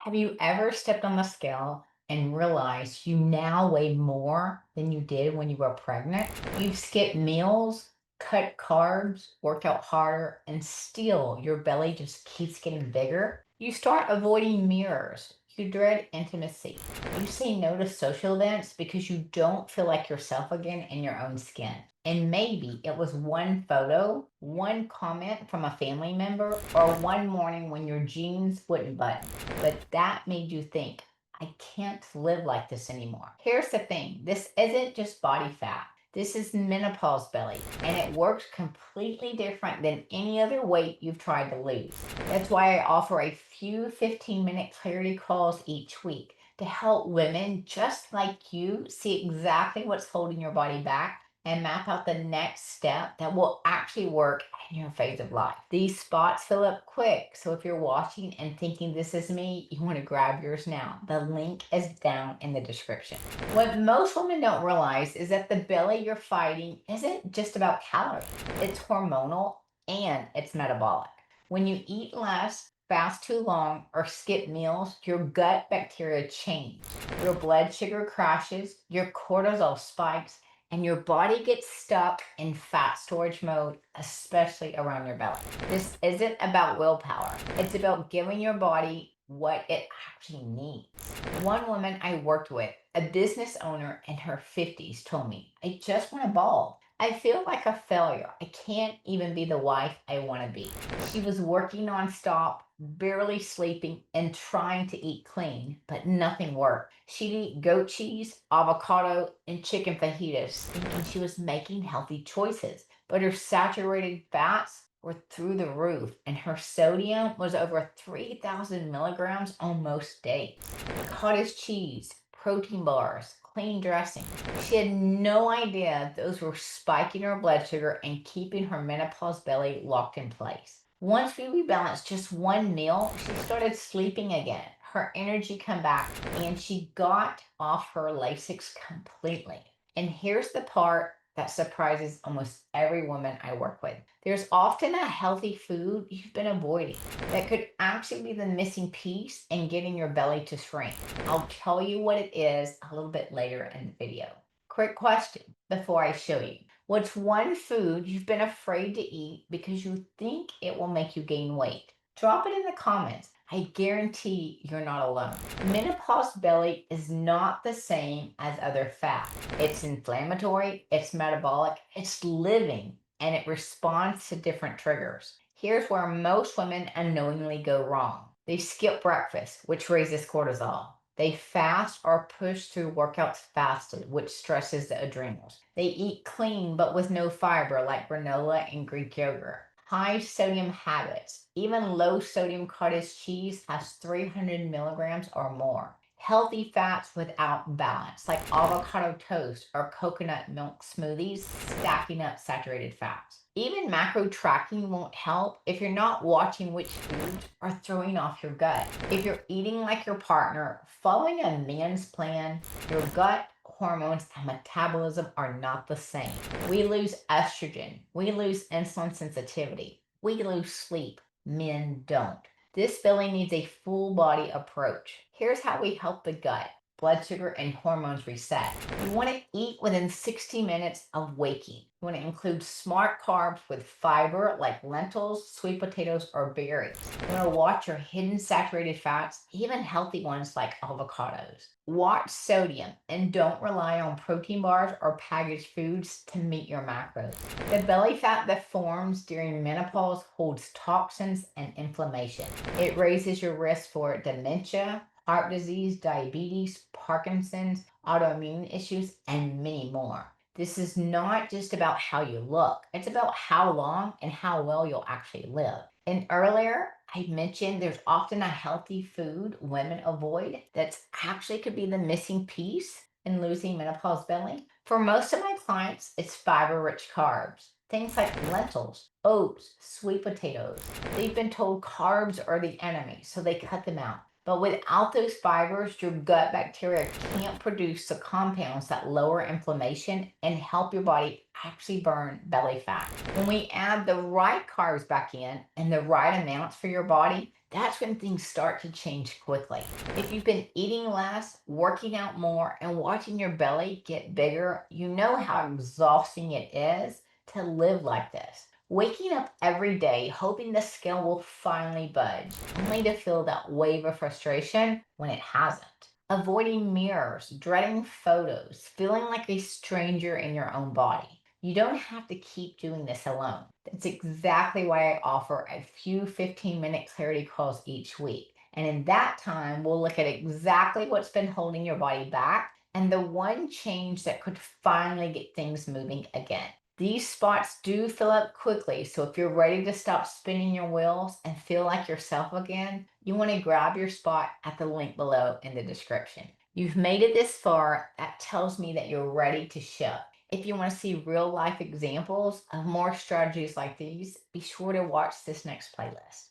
Have you ever stepped on the scale and realized you now weigh more than you did when you were pregnant? You've skipped meals, cut carbs, worked out harder, and still your belly just keeps getting bigger. You start avoiding mirrors. You dread intimacy. You say no to social events because you don't feel like yourself again in your own skin. And maybe it was one photo, one comment from a family member, or one morning when your jeans wouldn't button. But that made you think, I can't live like this anymore. Here's the thing, this isn't just body fat. This is menopause belly, and it works completely different than any other weight you've tried to lose. That's why I offer a few 15-minute clarity calls each week to help women just like you see exactly what's holding your body back and map out the next step that will actually work in your phase of life. These spots fill up quick, so if you're watching and thinking this is me, you want to grab yours now. The link is down in the description. What most women don't realize is that the belly you're fighting isn't just about calories, it's hormonal and it's metabolic. When you eat less, fast too long, or skip meals, your gut bacteria change. Your blood sugar crashes, your cortisol spikes, and your body gets stuck in fat storage mode, especially around your belly. This isn't about willpower, it's about giving your body what it actually needs. One woman I worked with, a business owner in her 50s, told me, I just want to ball. I feel like a failure. I can't even be the wife I want to be. She was working nonstop, barely sleeping, and trying to eat clean, but nothing worked. She'd eat goat cheese, avocado, and chicken fajitas, thinking she was making healthy choices. But her saturated fats were through the roof, and her sodium was over 3,000 milligrams on most days. Cottage cheese, protein bars, clean dressing. She had no idea those were spiking her blood sugar and keeping her menopause belly locked in place. Once we rebalanced just one meal, she started sleeping again. Her energy come back and she got off her Lasix completely. And here's the part that surprises almost every woman I work with. There's often a healthy food you've been avoiding that could actually be the missing piece in getting your belly to shrink. I'll tell you what it is a little bit later in the video. Quick question before I show you. What's one food you've been afraid to eat because you think it will make you gain weight? Drop it in the comments. I guarantee you're not alone. Menopause belly is not the same as other fat. It's inflammatory, it's metabolic, it's living, and it responds to different triggers. Here's where most women unknowingly go wrong. They skip breakfast, which raises cortisol. They fast or push through workouts fasted, which stresses the adrenals. They eat clean but with no fiber, like granola and Greek yogurt. High sodium habits. Even low sodium cottage cheese has 300 milligrams or more. Healthy fats without balance, like avocado toast or coconut milk smoothies, stacking up saturated fats. Even macro tracking won't help if you're not watching which foods are throwing off your gut. If you're eating like your partner, following a man's plan, your gut, hormones, and metabolism are not the same. We lose estrogen, we lose insulin sensitivity, we lose sleep. Men don't. This belly needs a full body approach. Here's how we help the gut, blood sugar, and hormones reset. You want to eat within 60 minutes of waking. You want to include smart carbs with fiber like lentils, sweet potatoes, or berries. You want to watch your hidden saturated fats, even healthy ones like avocados. Watch sodium and don't rely on protein bars or packaged foods to meet your macros. The belly fat that forms during menopause holds toxins and inflammation. It raises your risk for dementia, heart disease, diabetes, Parkinson's, autoimmune issues, and many more. This is not just about how you look, it's about how long and how well you'll actually live. And earlier, I mentioned there's often a healthy food women avoid that's actually could be the missing piece in losing menopause belly. For most of my clients, it's fiber rich carbs. Things like lentils, oats, sweet potatoes. They've been told carbs are the enemy, so they cut them out. But without those fibers, your gut bacteria can't produce the compounds that lower inflammation and help your body actually burn belly fat. When we add the right carbs back in and the right amounts for your body, That's when things start to change quickly. If you've been eating less, working out more, and watching your belly get bigger, you know how exhausting it is to live like this. Waking up every day hoping the scale will finally budge, only to feel that wave of frustration when it hasn't. Avoiding mirrors, dreading photos, feeling like a stranger in your own body. You don't have to keep doing this alone. That's exactly why I offer a few 15-minute clarity calls each week. And in that time, we'll look at exactly what's been holding your body back and the one change that could finally get things moving again. These spots do fill up quickly, so if you're ready to stop spinning your wheels and feel like yourself again, you want to grab your spot at the link below in the description. You've made it this far, that tells me that you're ready to shift. If you want to see real life examples of more strategies like these, be sure to watch this next playlist.